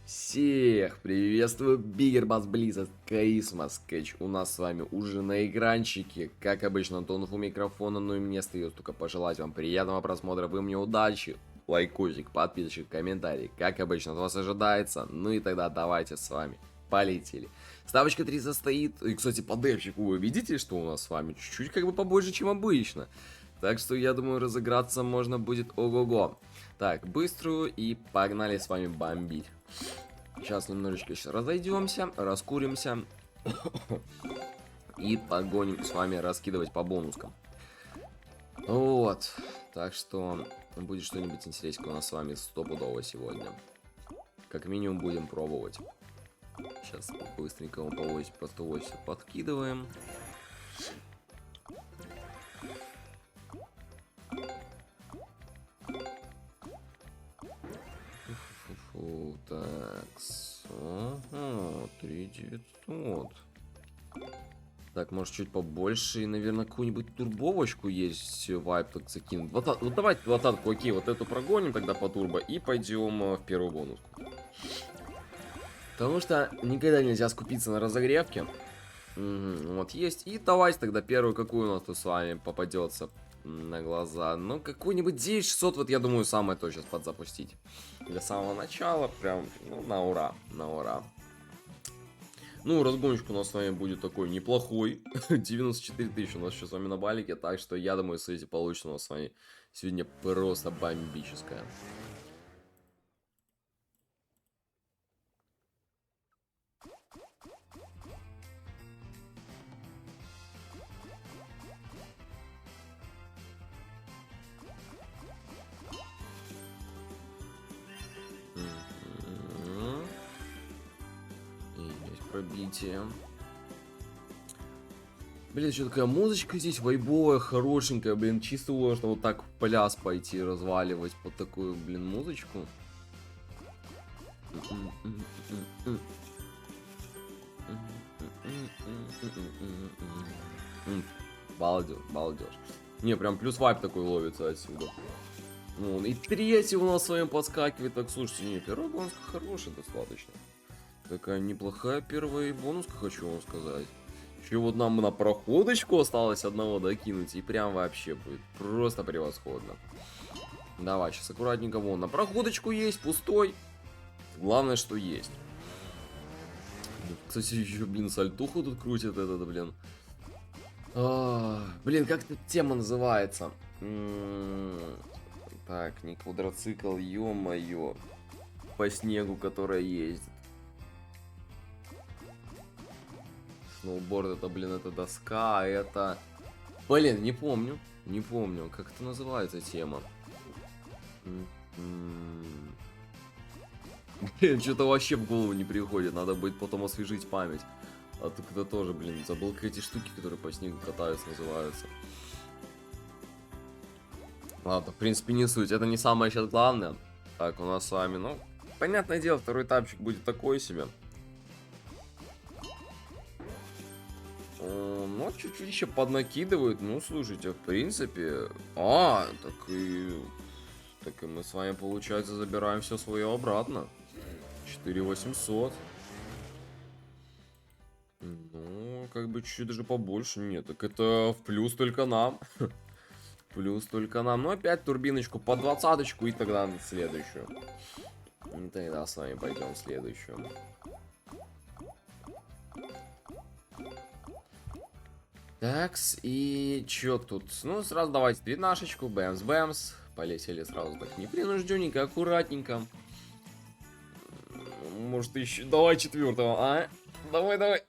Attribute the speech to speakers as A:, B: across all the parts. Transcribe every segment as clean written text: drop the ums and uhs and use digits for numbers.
A: Всех приветствую, Биггер Бас Близзард, Каисма Скетч. У нас с вами уже на экранчике, как обычно, Антонов у микрофона, ну и мне остается только пожелать вам приятного просмотра, вы мне удачи, лайкосик, подписочек, комментарий, как обычно от вас ожидается, ну и тогда давайте с вами, полетели. Ставочка 3 стоит, и, кстати, по депчику вы видите, что у нас с вами чуть-чуть как бы побольше, чем обычно. Так что, я думаю, разыграться можно будет ого-го. Так, быструю и погнали с вами бомбить. Сейчас немножечко еще разойдемся, раскуримся и погоним с вами раскидывать по бонускам. Вот, так что будет что-нибудь интереснее у нас с вами стопудово сегодня. Как минимум будем пробовать. Сейчас быстренько по 108 подкидываем. Так, 3900. Так, может чуть побольше, и, наверное, какую-нибудь турбовочку есть вайп так закинуть. Вот давайте двадцатку, окей, вот эту прогоним тогда по турбо и пойдем в первую бонуску. Потому что никогда нельзя скупиться на разогревке. Вот есть. И давайте тогда первую, какую у нас тут с вами попадется на глаза. Ну, какую-нибудь 9600, вот я думаю, самое то сейчас подзапустить. Для самого начала, прям, ну, на ура, на ура. Ну, разгончик у нас с вами будет такой неплохой. 94 тысячи у нас сейчас с вами на балике, так что я думаю, смотрите, получится у нас с вами сегодня просто бомбическая. Пробитие. Блин, что такая музычка здесь вайбовая, хорошенькая, блин, чисто можно вот так в пляс пойти разваливать под такую, блин, музычку. Балдеж, балдеж. Не, прям плюс вайп такой ловится отсюда. Ну, и третий у нас с вами подскакивает. Так, слушайте, не, первая бонуска хорошая достаточно. Такая неплохая первая бонуска, хочу вам сказать. Еще вот нам на проходочку осталось одного докинуть, и прям вообще будет просто превосходно. Давай, сейчас аккуратненько, вон, на проходочку есть, пустой. Главное, что есть. Кстати, еще, блин, сальтуху тут крутит этот, блин. Блин, как эта тема называется? Так, не квадроцикл, ё-моё. По снегу, которая ездит. Сноуборд это, блин, это доска, а это... Блин, не помню. Не помню, как это называется тема. Блин, что-то вообще в голову не приходит. Надо будет потом освежить память. А то когда тоже, блин, забыл, как эти штуки, которые по снегу катаются, называются. Ладно, в принципе, не суть. Это не самое сейчас главное. Так, у нас с вами, ну, понятное дело, второй тапчик будет такой себе. Ну, чуть-чуть еще поднакидывают. Ну, слушайте, в принципе... Так и мы с вами, получается, забираем все свое обратно. 4800. Ну, как бы чуть-чуть даже побольше. Нет, так это в плюс только нам. Плюс только нам. Ну, опять турбиночку по 20-очку и тогда на следующую. И тогда с вами пойдем в следующую. Такс, и чё тут? Ну, сразу давайте тринашечку, бэмс-бэмс. Полетели сразу так непринужденненько, аккуратненько. Может, еще... Давай четвертого, а? Давай, давай.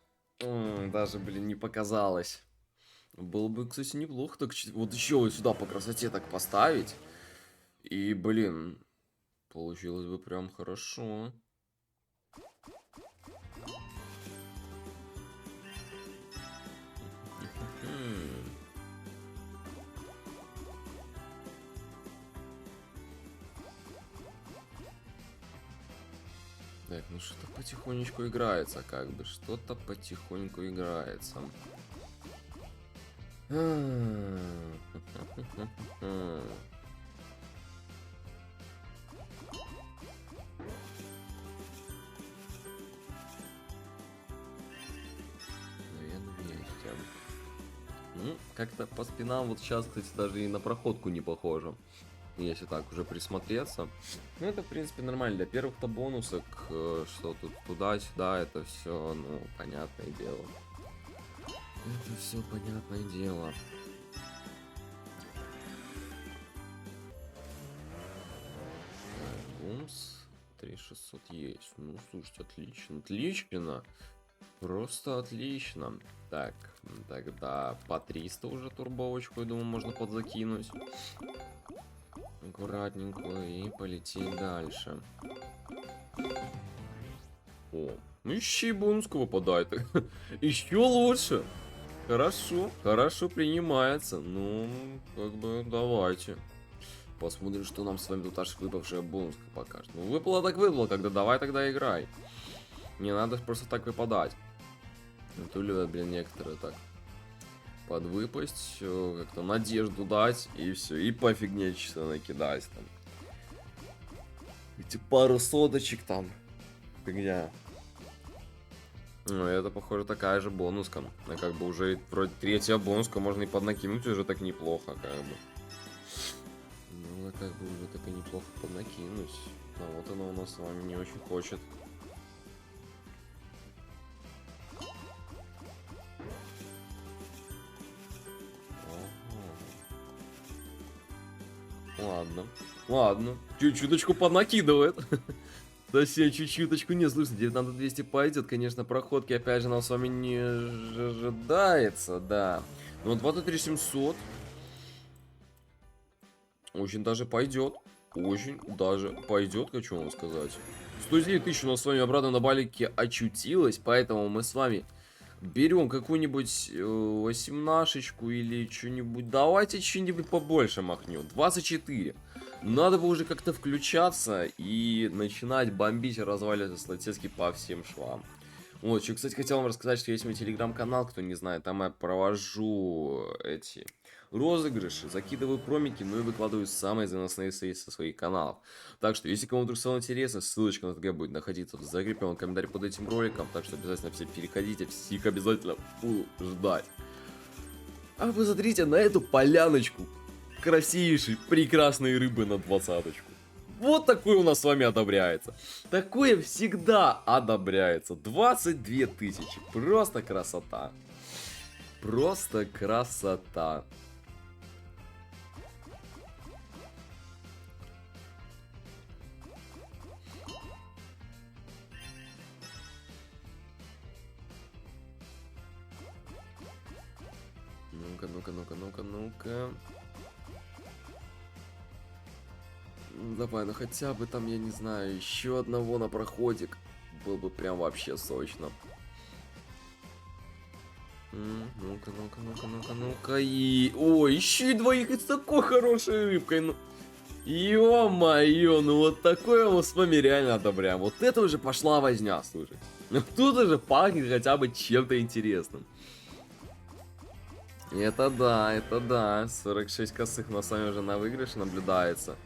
A: Даже, блин, не показалось. Было бы, кстати, неплохо так... Вот еще вот сюда по красоте так поставить. И, блин, получилось бы прям хорошо. Так, ну что-то потихонечку играется, как бы. Что-то потихоньку играется. Ну, как-то по спинам вот сейчас, кстати, даже и на проходку не похоже. Если так уже присмотреться. Ну, это, в принципе, нормально. Для первых-то бонусок, что тут туда-сюда, это все, ну, понятное дело. Это все понятное дело. Так, бумс. 3600 есть. Ну, слушайте, отлично. Отлично. Просто отлично. Так, тогда по 300 уже турбовочку, я думаю, можно подзакинуть. Аккуратненько и полететь дальше. О, ну еще и бонуска выпадает. Еще лучше. Хорошо, хорошо принимается. Ну, как бы, давайте. Посмотрим, что нам с вами тут аж выпавшая бонуска покажет. Ну, выпало так выпало, когда давай тогда играй. Не надо просто так выпадать. То любят, блин, некоторые так подвыпасть, как-то надежду дать, и все, и по фигне чисто накидать там. Эти пару соточек там. Фигня. Ну, это, похоже, такая же бонуска. А как бы уже вроде третья бонуска, можно и поднакинуть уже так неплохо, как бы. Ну, как бы уже так и неплохо поднакинуть. А вот она у нас с вами не очень хочет. Ладно, ладно. Чуть-чуточку понакидывает. Совсем чуть-чуточку. Не, слушай, 19-200 пойдет. Конечно, проходки, опять же, нам с вами не ожидается, да. Но 23 700 очень даже пойдет. Очень даже пойдет, хочу вам сказать. 109 тысяч у нас с вами обратно на балике очутилось, поэтому мы с вами берем какую-нибудь 18-шечку или что-нибудь. Давайте что-нибудь побольше махнем. 24. Надо бы уже как-то включаться и начинать бомбить и разваливать статистики по всем швам. Вот, что, кстати, хотел вам рассказать, что есть мой телеграм-канал, кто не знает, там я провожу эти розыгрыши, закидываю промики, ну и выкладываю самые заносные со своих каналов. Так что, если кому вдруг стало интересно, ссылочка на ТГ будет находиться в закрепленном комментарии под этим роликом, так что обязательно все переходите, всех обязательно буду ждать. А вы смотрите на эту поляночку красивейшей, прекрасной рыбы на 20-очку. Вот такое у нас с вами одобряется. Такое всегда одобряется. 22 тысячи. Просто красота. Просто красота. Ну-ка, ну-ка, ну-ка, ну-ка, ну-ка. Давай, ну хотя бы там, я не знаю, еще одного на проходик. Был бы прям вообще сочно. Ну-ка, ну-ка, ну-ка, ну-ка, ну-ка. И... Ой, еще и двоих с такой хорошей рыбкой. Ну... Ё-моё, ну вот такое мы с вами реально одобряем. Вот это уже пошла возня, слушай. Ну тут уже пахнет хотя бы чем-то интересным. Это да, это да. 46 косых на вами уже на выигрыше наблюдается.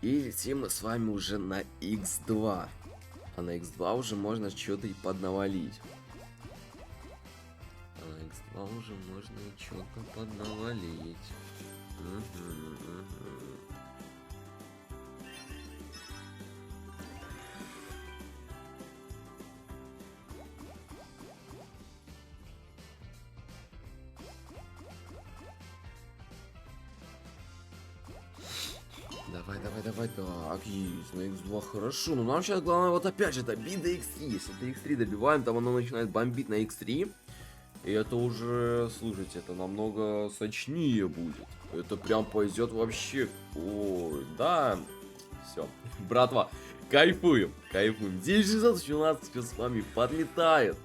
A: И летим мы с вами уже на X2. А на X2 уже можно что-то и поднавалить. А на X2 уже можно и что-то поднавалить. Давай, давай, давай, так, есть, на X2 хорошо, но нам сейчас главное вот опять же добить до X3, если до X3 добиваем, там оно начинает бомбить на X3, и это уже, слушайте, это намного сочнее будет, это прям пойдет вообще, ой, да, все, братва, кайфуем, кайфуем, 9617 сейчас с вами подлетает.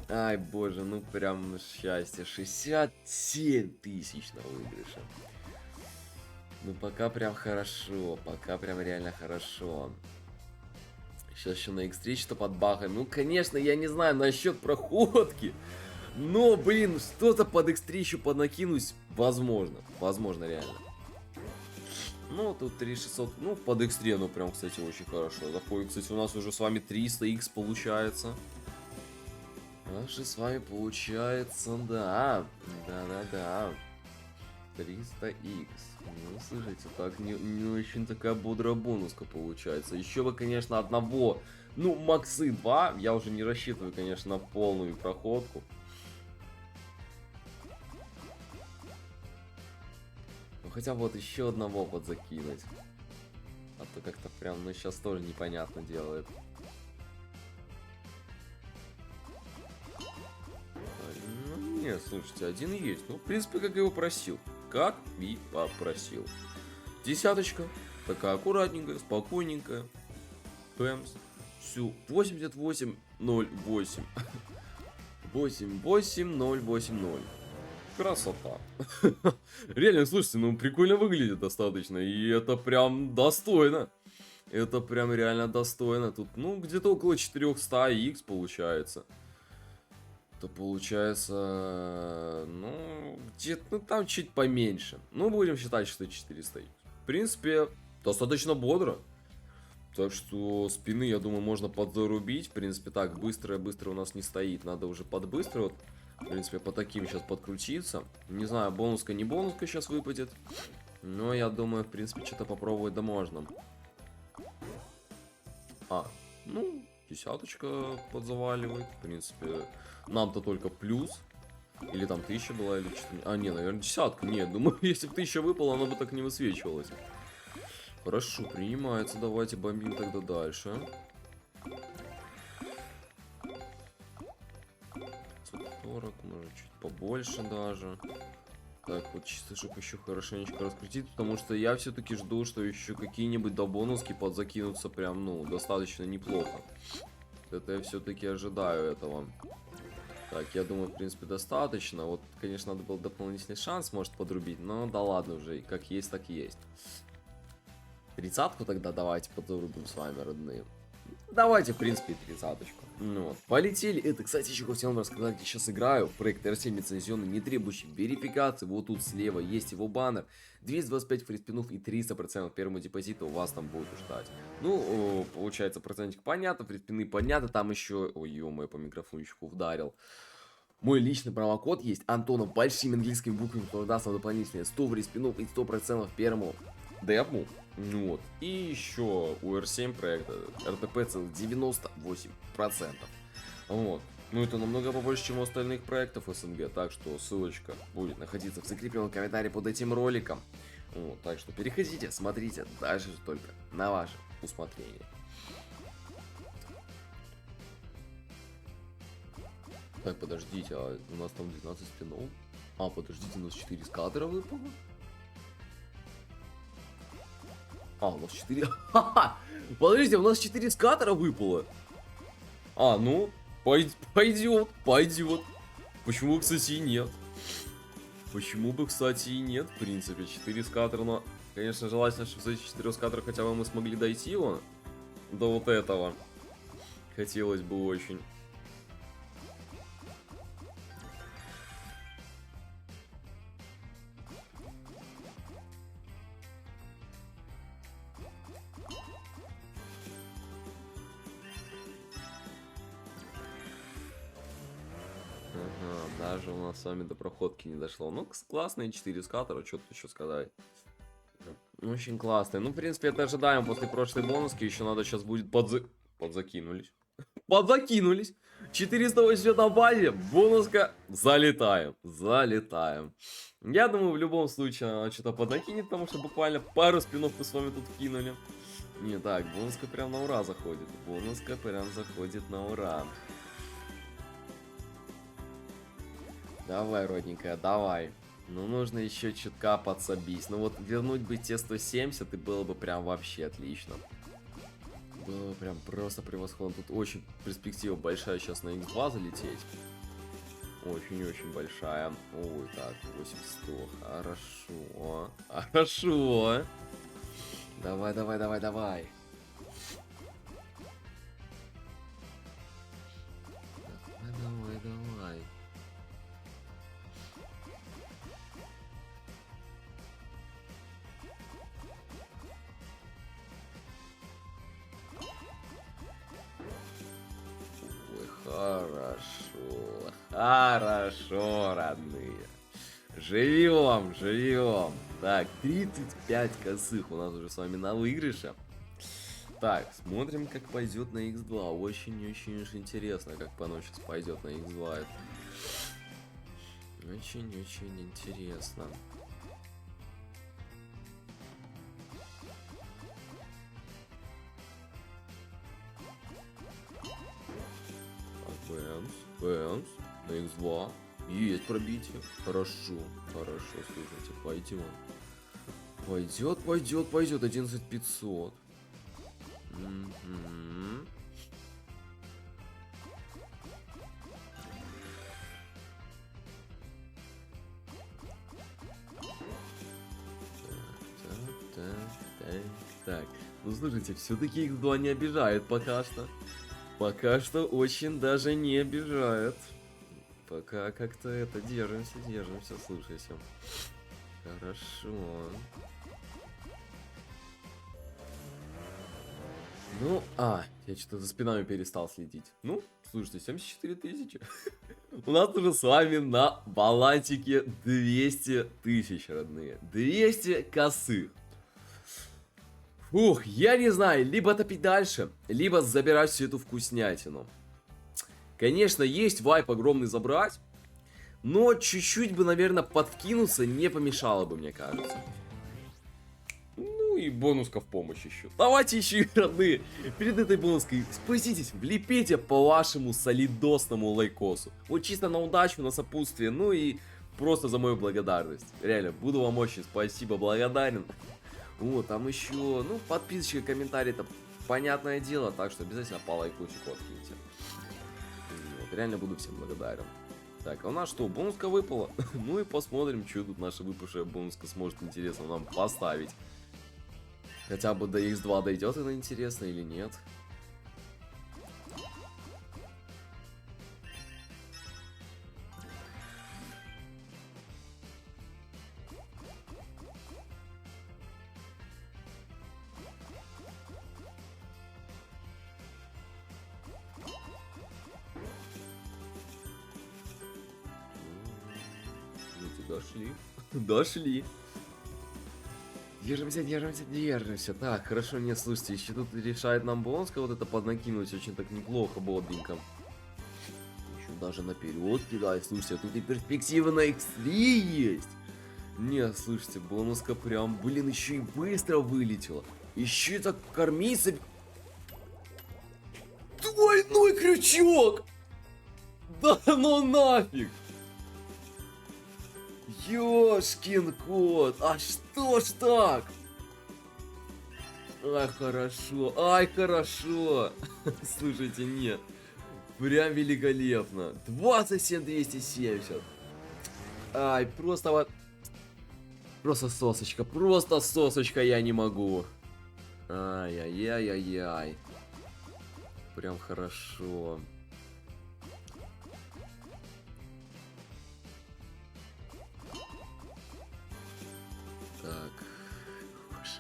A: Ай, боже, ну прям счастье, 67 тысяч на выигрыше. Ну, пока прям хорошо, пока прям реально хорошо. Сейчас еще на X3 что-то подбахаем. Ну, конечно, я не знаю насчет проходки. Но, блин, что-то под X3 еще поднакинуть возможно. Возможно, реально. Ну, тут 3600. Ну, под X3, ну, прям, кстати, очень хорошо. Заходит, кстати, у нас уже с вами 300 X получается. У нас же с вами получается, да. Да-да-да. 300х. Ну, слушайте, так не очень такая бодрая бонуска получается. Еще бы, конечно, одного. Ну, максы 2. Я уже не рассчитываю, конечно, на полную проходку. Ну, хотя вот еще одного подзакинуть. А то как-то прям, ну, сейчас тоже непонятно делает. Ну, нет, слушайте, один есть. Ну, в принципе, как я его просил. Как и попросил. Десяточка. Такая аккуратненькая, спокойненькая. Пэмс. Всю. 8808. 88080. Красота. Реально, слушайте, ну прикольно выглядит достаточно. И это прям достойно. Это прям реально достойно. Тут, ну, где-то около 400х получается. То получается, ну, где-то, ну, там чуть поменьше. Ну, будем считать, что 400х. В принципе, достаточно бодро. Так что спины, я думаю, можно подзарубить. В принципе, так, быстро у нас не стоит. Надо уже под быстро, вот, в принципе, по таким сейчас подкрутиться. Не знаю, бонуска, не бонуска сейчас выпадет. Но я думаю, в принципе, что-то попробовать да можно. Ну, десяточка подзаваливает. В принципе, нам-то только плюс. Или там 1000 была, или что-то. А, не, наверное, десятка. Нет, думаю, если бы 1000 выпала, она бы так не высвечивалась. Хорошо, принимается. Давайте бомбим тогда дальше. 540, может, чуть побольше даже. Так, вот чисто, чтобы еще хорошенечко раскрутить, потому что я все-таки жду, что еще какие-нибудь добонуски подзакинутся прям, ну, достаточно неплохо. Это я все-таки ожидаю этого. Так, я думаю, в принципе, достаточно. Вот, конечно, надо был дополнительный шанс, может, подрубить, но да ладно уже, как есть, так и есть. 30-ку тогда давайте подрубим с вами, родные. Давайте, в принципе, 30-очку. Ну вот, полетели. Это, кстати, еще хотел вам рассказать, где сейчас играю. Проект R7 лицензионный, не требующий верификации. Вот тут слева есть его баннер. 225 фриспинов и 300% первому депозиту у вас там будет ждать. Ну, получается, процентик понятно, фриспины понятно. Там еще... Ой, ё-моё, по микрофончику вдарил. Мой личный промокод есть. Антонов большими английскими буквами, который даст вам дополнительные 100 фриспинов и 100% первому депу. Ну вот. И еще у R7 проекта РТП целых 98%. Вот. Ну это намного побольше, чем у остальных проектов СНГ. Так что ссылочка будет находиться в закрепленном комментарии под этим роликом. Вот. Так что переходите, смотрите. Дальше же только на ваше усмотрение. Так, подождите, а у нас там 12 спинов? А, подождите, у нас 4 скатера выпало? А, у нас 4... Подождите, у нас 4 скатера выпало. А, ну, пойдет. Почему, кстати, и нет? Почему бы, кстати, и нет, в принципе. 4 скатера, но, конечно, желательно, чтобы за эти 4 скатера хотя бы мы смогли дойти его. До вот этого. Хотелось бы очень. Даже у нас с вами до проходки не дошло. Ну, классные 4 скатера, что тут еще сказать. Очень классные. Ну, в принципе, это ожидаем после прошлой бонуски. Еще надо сейчас будет подзакинулись. Подзакинулись. 480 на базе. Бонуска. Залетаем. Я думаю, в любом случае она что-то поднакинет, потому что буквально пару спинов мы с вами тут кинули. Не так, бонуска прям на ура заходит. Бонуска прям заходит на ура. Давай, родненькая, давай. Ну, нужно еще чутка подсобить. Ну, вот вернуть бы те 170, и было бы прям вообще отлично. Было бы прям просто превосходно. Тут очень перспектива большая сейчас на X2 залететь. Очень-очень большая. Ой, так, 8100. Хорошо. Давай. Давай. Хорошо. Хорошо, родные. Живем, живем. Так, 35 косых у нас уже с вами на выигрыше. Так, смотрим, как пойдет на X2. Очень-очень интересно, как оно сейчас пойдет на X2. Очень-очень интересно. Бэмс, бэмс, на X2. Есть пробитие. Хорошо, хорошо, слушайте, пойдем. Пойдет, пойдет, пойдет. 11500. Так, ну слушайте, все-таки X2 не обижает пока что. Пока что очень даже не обижает. Пока как-то это держимся, слушайте. Хорошо. Ну, я что-то за спинами перестал следить. Ну, слушайте, 74 тысячи. У нас уже с вами на балансике 200 тысяч, родные. 200 косых. Фух, я не знаю, либо топить дальше, либо забирать всю эту вкуснятину. Конечно, есть вайп огромный забрать, но чуть-чуть бы, наверное, подкинуться не помешало бы, мне кажется. Ну и бонуска в помощь еще. Давайте еще, родные, перед этой бонуской спуститесь, влепите по вашему солидосному лайкосу. Вот чисто на удачу, на сопутствие, ну и просто за мою благодарность. Реально, буду вам очень спасибо, благодарен. Вот, там еще, ну, подписчики, комментарии, это понятное дело, так что обязательно по лайкусику откиньте. Вот, реально буду всем благодарен. Так, а у нас что, бонуска выпала? Ну и посмотрим, что тут наша выпавшая бонуска сможет интересно нам поставить. Хотя бы до X2 дойдет она интересно или нет. Дошли. Дошли. Держимся, держимся, держимся. Так, хорошо, нет, слушайте, еще тут решает нам бонуска вот это поднакинуть очень так неплохо, бодренько. Еще даже наперед кидает. Слушайте, тут и перспектива на X3 есть. Нет, слушайте, бонуска прям, блин, еще и быстро вылетела. Еще и так кормиться. Двойной крючок! Да ну нафиг! Ёшкин кот, а что ж так? Ай, хорошо, ай, хорошо. Слушайте, нет, прям великолепно. 27 270. Ай, просто вот, просто сосочка, я не могу. Ай-яй-яй-яй-яй. Прям хорошо.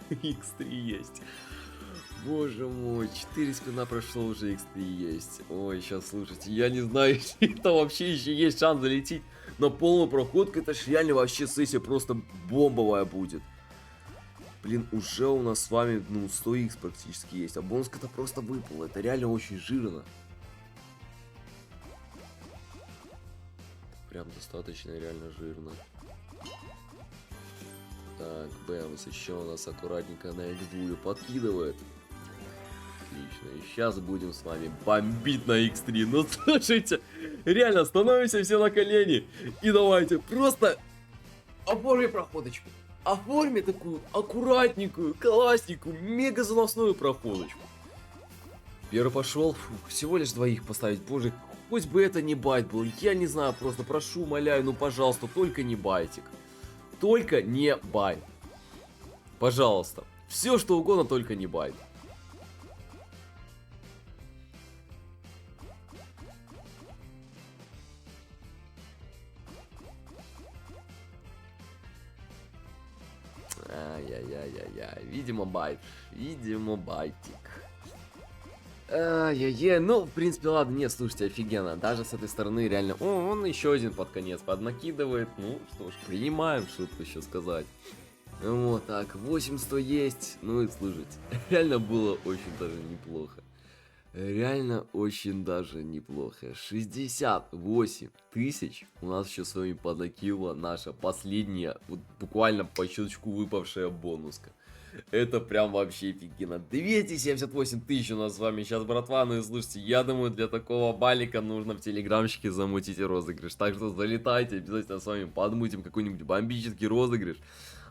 A: X3 есть. Боже мой, 4 спина прошло, уже X3 есть. Ой, сейчас, слушайте, я не знаю, это вообще еще есть шанс залететь на полную проходку. Это ж реально вообще сессия просто бомбовая будет. Блин, уже у нас с вами, ну, 100х практически есть. А бонуска-то просто выпала. Это реально очень жирно. Прям достаточно реально жирно. Так, Бэмс еще у нас аккуратненько на X2 подкидывает. Отлично, и сейчас будем с вами бомбить на X3. Ну слушайте, реально становимся все на колени. И давайте просто оформи проходочку. Оформи такую аккуратненькую, классненькую, мега заносную проходочку. Первый пошел, всего лишь двоих поставить, боже, хоть бы это не байт был. Я не знаю, просто прошу, умоляю, ну пожалуйста, только не байтик. Только не байт. Пожалуйста. Все что угодно, только не байт. Ай-яй-яй-яй-яй. Видимо, байт. Видимо, байтик. Ай-яй-яй, ну, в принципе, ладно, нет, слушайте, офигенно. Даже с этой стороны реально... О, он еще один под конец поднакидывает. Ну, что ж, принимаем, что тут еще сказать. Вот так, 800 есть. Ну и слушайте, реально было очень даже неплохо. Реально очень даже неплохо. 68 тысяч у нас еще с вами поднакила наша последняя, вот буквально по щелчку выпавшая бонуска. Это прям вообще офигенно. 278 тысяч у нас с вами сейчас, братва. Ну и слушайте, я думаю, для такого балика нужно в телеграмчике замутить розыгрыш. Так что залетайте, обязательно с вами подмутим какой-нибудь бомбический розыгрыш.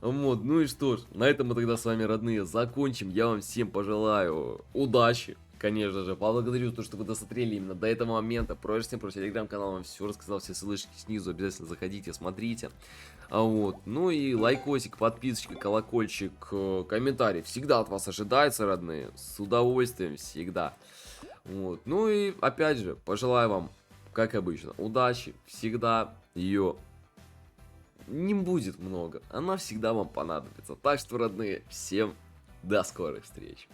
A: Вот, ну и что ж, на этом мы тогда с вами, родные, закончим. Я вам всем пожелаю удачи. Конечно же, поблагодарю за то, что вы досмотрели именно до этого момента. Про телеграм-канал вам все рассказал, все ссылочки снизу, обязательно заходите, смотрите. Вот, ну и лайкосик, подписочка, колокольчик, комментарий всегда от вас ожидается, родные, с удовольствием всегда. Вот, ну и опять же, пожелаю вам, как обычно, удачи, всегда ее не будет много, она всегда вам понадобится. Так что, родные, всем до скорых встреч.